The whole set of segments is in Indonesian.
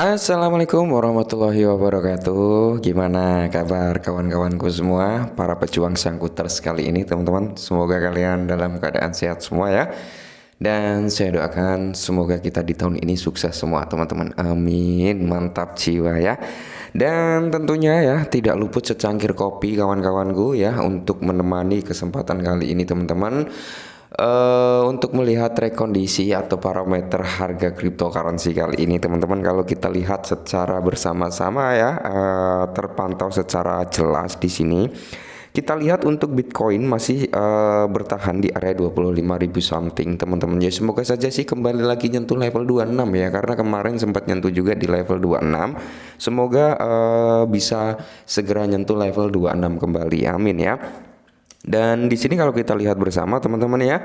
Assalamualaikum warahmatullahi wabarakatuh. Gimana kabar kawan-kawanku semua, para pejuang sangkuters kali ini teman-teman. Semoga kalian dalam keadaan sehat semua ya. Dan saya doakan semoga kita di tahun ini sukses semua teman-teman. Amin. Mantap jiwa ya. Dan tentunya ya tidak luput secangkir kopi kawan-kawanku ya untuk menemani kesempatan kali ini teman-teman. Untuk melihat rekondisi atau parameter harga cryptocurrency kali ini teman-teman, kalau kita lihat secara bersama-sama ya, terpantau secara jelas di sini. Kita lihat untuk Bitcoin masih bertahan di area 25.000 something teman-teman ya. Semoga saja sih kembali lagi nyentuh level 26 ya, karena kemarin sempat nyentuh juga di level 26. Semoga bisa segera nyentuh level 26 kembali. Amin ya. Dan di sini kalau kita lihat bersama teman-teman ya,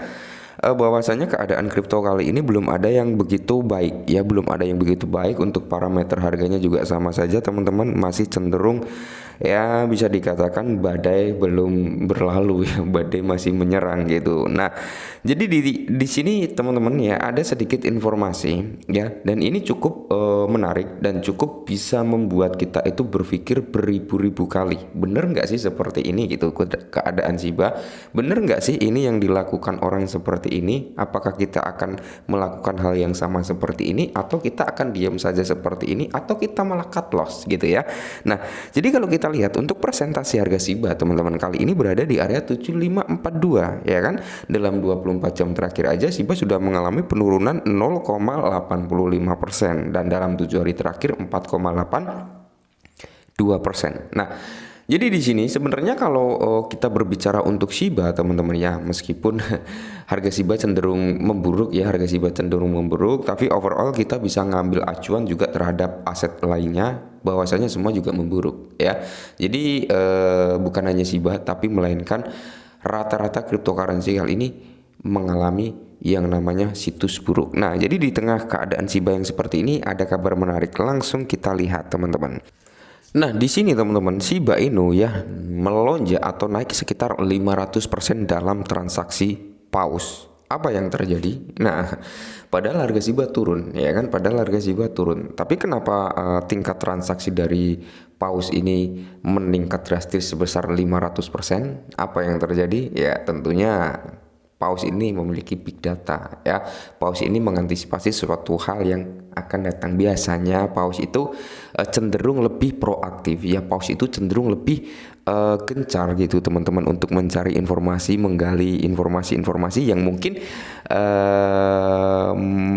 bahwasanya keadaan kripto kali ini belum ada yang begitu baik ya, belum ada yang begitu baik. Untuk parameter harganya juga sama saja teman-teman, masih cenderung ya bisa dikatakan badai belum berlalu ya, badai masih menyerang gitu. Nah, jadi di sini teman-teman ya ada sedikit informasi ya, dan ini cukup menarik dan cukup bisa membuat kita itu berpikir beribu-ribu kali. Bener nggak sih seperti ini gitu keadaan Shiba? Bener nggak sih ini yang dilakukan orang seperti ini? Apakah kita akan melakukan hal yang sama seperti ini, atau kita akan diam saja seperti ini, atau kita malah cut loss gitu ya? Nah, jadi kalau kita lihat untuk persentase harga Shiba teman-teman kali ini berada di area 7542 ya kan. Dalam 24 jam terakhir aja Shiba sudah mengalami penurunan 0,85% dan dalam 7 hari terakhir 4,82%. Nah, jadi di sini sebenarnya kalau kita berbicara untuk Shiba teman-teman ya, meskipun harga Shiba cenderung memburuk ya, harga Shiba cenderung memburuk, tapi overall kita bisa ngambil acuan juga terhadap aset lainnya, bahwasanya semua juga memburuk ya. Jadi bukan hanya Shiba tapi melainkan rata-rata cryptocurrency kali ini mengalami yang namanya situs buruk. Nah, jadi di tengah keadaan Shiba yang seperti ini ada kabar menarik, langsung kita lihat teman-teman. Nah, di sini teman-teman, Shiba Inu ya melonjak atau naik sekitar 500% dalam transaksi paus. Apa yang terjadi? Nah, padahal harga Shiba turun ya kan, padahal harga Shiba turun. Tapi kenapa tingkat transaksi dari paus ini meningkat drastis sebesar 500%? Apa yang terjadi? Ya, tentunya paus ini memiliki big data ya. Paus ini mengantisipasi suatu hal yang akan datang. Biasanya paus itu cenderung lebih proaktif ya. Paus itu cenderung lebih gencar gitu teman-teman untuk mencari informasi, menggali informasi-informasi yang mungkin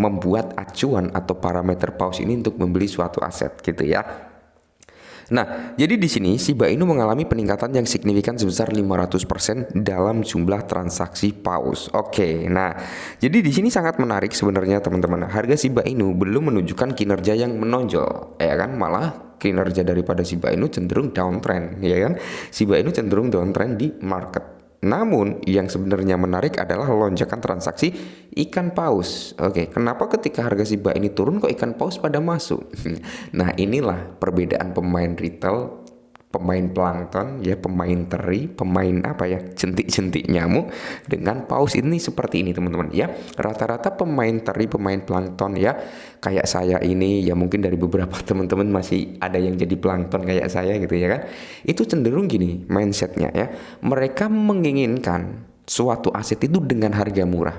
membuat acuan atau parameter paus ini untuk membeli suatu aset gitu ya. Nah, jadi di sini Shiba Inu mengalami peningkatan yang signifikan sebesar 500% dalam jumlah transaksi paus. Oke, nah, jadi di sini sangat menarik sebenarnya teman-teman. Harga Shiba Inu belum menunjukkan kinerja yang menonjol, ya kan? Malah kinerja daripada Shiba Inu cenderung downtrend, ya kan? Shiba Inu cenderung downtrend di market. Namun yang sebenarnya menarik adalah lonjakan transaksi ikan paus. Oke, kenapa ketika harga Shiba ini turun kok ikan paus pada masuk? Nah, inilah perbedaan pemain retail, pemain plankton ya, pemain teri, pemain apa ya, jentik-jentik nyamuk dengan paus ini seperti ini teman-teman ya. Rata-rata pemain teri, pemain plankton ya, kayak saya ini ya, mungkin dari beberapa teman-teman masih ada yang jadi plankton kayak saya gitu ya kan. Itu cenderung gini mindsetnya ya, mereka menginginkan suatu aset itu dengan harga murah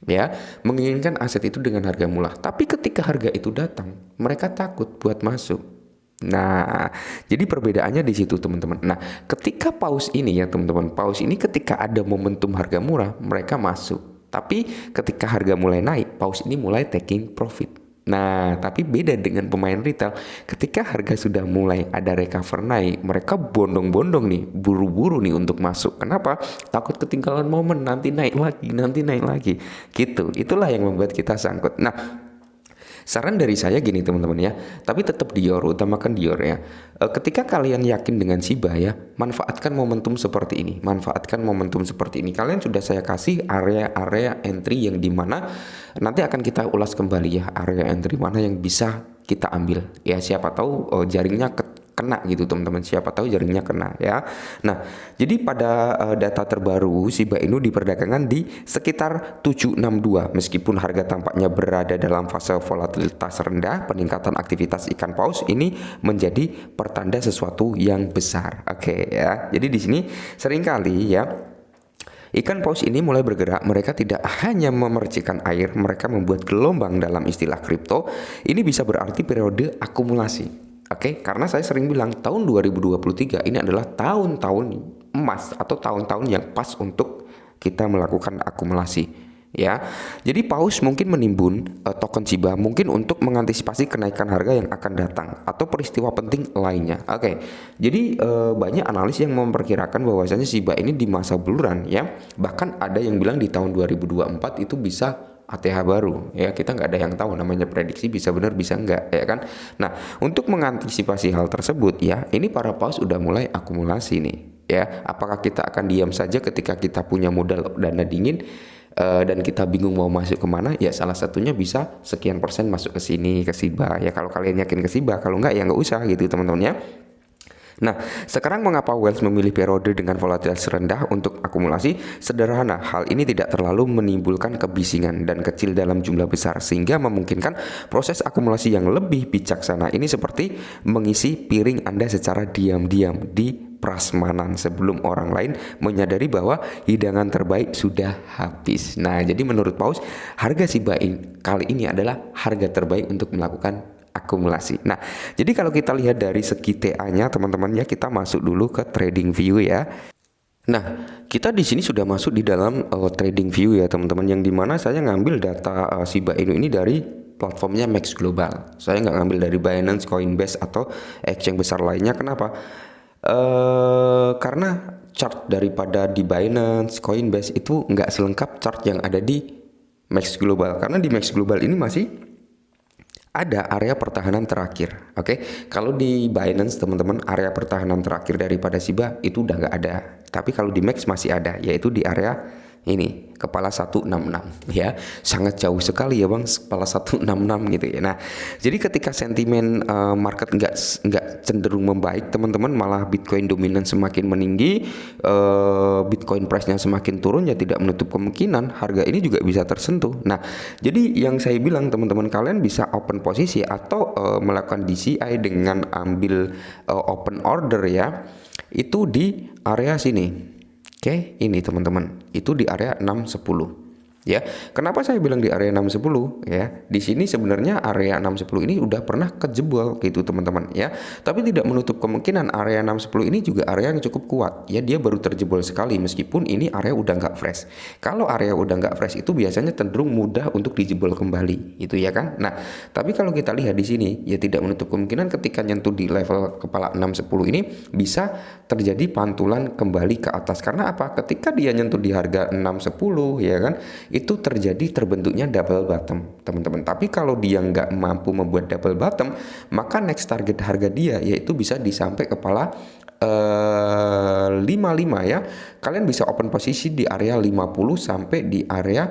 ya, menginginkan aset itu dengan harga murah, tapi ketika harga itu datang mereka takut buat masuk. Nah, jadi perbedaannya di situ teman-teman. Nah, ketika paus ini ya teman-teman, paus ini ketika ada momentum harga murah mereka masuk, tapi ketika harga mulai naik paus ini mulai taking profit. Nah, tapi beda dengan pemain retail, ketika harga sudah mulai ada recover naik, mereka bondong-bondong nih, buru-buru nih untuk masuk. Kenapa? Takut ketinggalan momen, nanti naik lagi gitu. Itulah yang membuat kita sangkut. Nah, saran dari saya gini teman-teman ya, tapi tetap Dior, utamakan Dior ya. Ketika kalian yakin dengan Shiba ya, manfaatkan momentum seperti ini, manfaatkan momentum seperti ini. Kalian sudah saya kasih area-area entry yang dimana nanti akan kita ulas kembali ya, area entry mana yang bisa kita ambil. Ya siapa tahu jaringnya kena gitu teman-teman, siapa tahu jaringnya kena ya. Nah, jadi pada data terbaru Shiba Inu diperdagangkan di sekitar 762 meskipun harga tampaknya berada dalam fase volatilitas rendah. Peningkatan aktivitas ikan paus ini menjadi pertanda sesuatu yang besar. Oke ya. Jadi di sini seringkali ya ikan paus ini mulai bergerak. Mereka tidak hanya memercikan air, mereka membuat gelombang. Dalam istilah kripto, ini bisa berarti periode akumulasi. Oke, karena saya sering bilang tahun 2023 ini adalah tahun-tahun emas atau tahun-tahun yang pas untuk kita melakukan akumulasi. Ya, jadi paus mungkin menimbun token Shiba mungkin untuk mengantisipasi kenaikan harga yang akan datang atau peristiwa penting lainnya. Oke, jadi banyak analis yang memperkirakan bahwasanya Shiba ini di masa buluran ya, bahkan ada yang bilang di tahun 2024 itu bisa ATH baru ya, kita nggak ada yang tahu, namanya prediksi, bisa benar bisa enggak ya kan. Nah, untuk mengantisipasi hal tersebut ya, ini para paus udah mulai akumulasi nih ya. Apakah kita akan diam saja ketika kita punya modal dana dingin dan kita bingung mau masuk kemana? Ya salah satunya bisa sekian persen masuk ke sini, ke Shiba ya, kalau kalian yakin ke Shiba. Kalau enggak ya nggak usah gitu teman-teman ya. Nah, sekarang mengapa Whales memilih periode dengan volatilitas rendah untuk akumulasi? Sederhana, hal ini tidak terlalu menimbulkan kebisingan dan kecil dalam jumlah besar, sehingga memungkinkan proses akumulasi yang lebih bijaksana. Ini seperti mengisi piring Anda secara diam-diam di prasmanan sebelum orang lain menyadari bahwa hidangan terbaik sudah habis. Nah, jadi menurut Paus, harga Shiba kali ini adalah harga terbaik untuk melakukan akumulasi. Nah, jadi kalau kita lihat dari segi TA-nya teman-teman ya, kita masuk dulu ke trading view ya. Nah, kita di sini sudah masuk di dalam trading view ya teman-teman, yang dimana saya ngambil data Shiba Inu ini dari platformnya Max Global. Saya nggak ngambil dari Binance, Coinbase atau exchange besar lainnya. Kenapa? Karena chart daripada di Binance, Coinbase itu nggak selengkap chart yang ada di Max Global. Karena di Max Global ini masih ada area pertahanan terakhir. Oke, kalau di Binance teman-teman, area pertahanan terakhir daripada Shiba itu udah nggak ada. Tapi kalau di Max masih ada, yaitu di area ini kepala 166 ya, sangat jauh sekali ya bang, kepala 166 gitu ya. Nah, jadi ketika sentimen market nggak cenderung membaik teman-teman, malah Bitcoin dominan semakin meninggi, Bitcoin price-nya semakin turun, ya tidak menutup kemungkinan harga ini juga bisa tersentuh. Nah, jadi yang saya bilang teman-teman, kalian bisa open posisi atau melakukan DCI dengan ambil open order ya, itu di area sini. Oke, ini teman-teman, itu di area 610 ya. Kenapa saya bilang di area 610 ya? Di sini sebenarnya area 610 ini udah pernah kejebol gitu teman-teman ya. Tapi tidak menutup kemungkinan area 610 ini juga area yang cukup kuat ya. Dia baru terjebol sekali meskipun ini area udah nggak fresh. Kalau area udah nggak fresh itu biasanya cenderung mudah untuk dijebol kembali, itu ya kan. Nah, tapi kalau kita lihat di sini ya, tidak menutup kemungkinan ketika nyentuh di level kepala 610 ini bisa terjadi pantulan kembali ke atas. Karena apa? Ketika dia nyentuh di harga 610 ya kan, itu terjadi terbentuknya double bottom teman-teman. Tapi kalau dia nggak mampu membuat double bottom, maka next target harga dia yaitu bisa disampai kepala 55 ya. Kalian bisa open posisi di area 50 sampai di area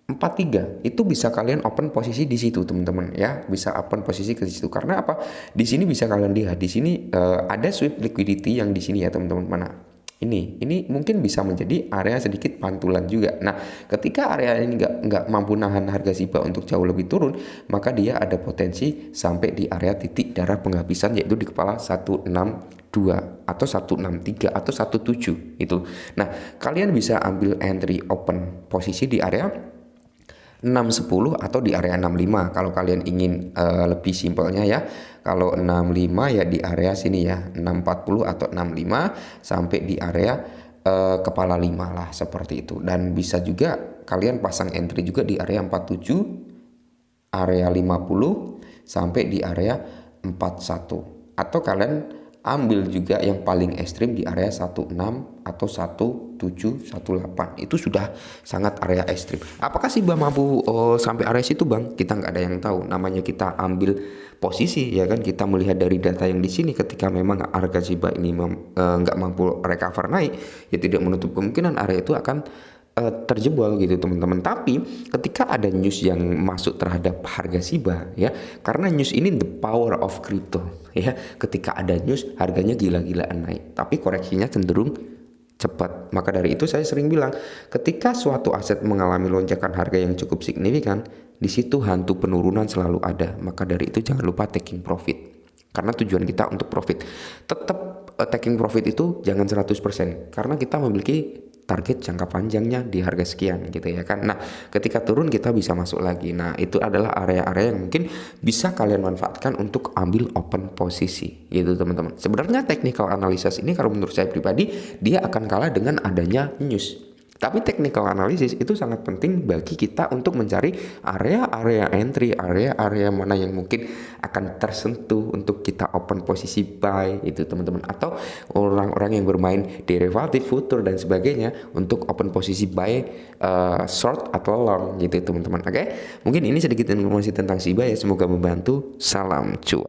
43. Itu bisa kalian open posisi di situ teman-teman ya, bisa open posisi ke situ. Karena apa? Di sini bisa kalian lihat di sini ada sweep liquidity yang di sini ya teman-teman. Mana? Ini mungkin bisa menjadi area sedikit pantulan juga. Nah, ketika area ini nggak mampu nahan harga Shiba untuk jauh lebih turun, maka dia ada potensi sampai di area titik darah penghabisan, yaitu di kepala 162 atau 163 atau 17 itu. Nah, kalian bisa ambil entry open posisi di area 610 atau di area 65 kalau kalian ingin lebih simpelnya ya. Kalau 65 ya di area sini ya, 640 atau 65 sampai di area kepala 5 lah seperti itu. Dan bisa juga kalian pasang entry juga di area 47, area 50 sampai di area 41, atau kalian ambil juga yang paling ekstrim di area 16 atau 1718. Itu sudah sangat area ekstrim. Apakah Shiba mampu sampai area situ bang? Kita nggak ada yang tahu. Namanya kita ambil posisi ya kan, kita melihat dari data yang di sini. Ketika memang harga Shiba ini nggak mampu recover naik, ya tidak menutup kemungkinan area itu akan terjebol gitu teman-teman. Tapi ketika ada news yang masuk terhadap harga SHIBA ya, karena news ini the power of crypto ya. Ketika ada news harganya gila-gilaan naik, tapi koreksinya cenderung cepat. Maka dari itu saya sering bilang, ketika suatu aset mengalami lonjakan harga yang cukup signifikan, di situ hantu penurunan selalu ada. Maka dari itu jangan lupa taking profit. Karena tujuan kita untuk profit. Tetap taking profit itu jangan 100%, karena kita memiliki target jangka panjangnya di harga sekian gitu ya kan. Nah, ketika turun kita bisa masuk lagi. Nah, itu adalah area-area yang mungkin bisa kalian manfaatkan untuk ambil open posisi gitu teman-teman. Sebenarnya technical analysis ini kalau menurut saya pribadi dia akan kalah dengan adanya news. Tapi technical analysis itu sangat penting bagi kita untuk mencari area-area entry, area-area mana yang mungkin akan tersentuh untuk kita open posisi buy itu teman-teman. Atau orang-orang yang bermain derivatif, future dan sebagainya untuk open posisi buy, short atau long gitu teman-teman. Oke, mungkin ini sedikit informasi tentang SHIBA ya, semoga membantu. Salam cuan.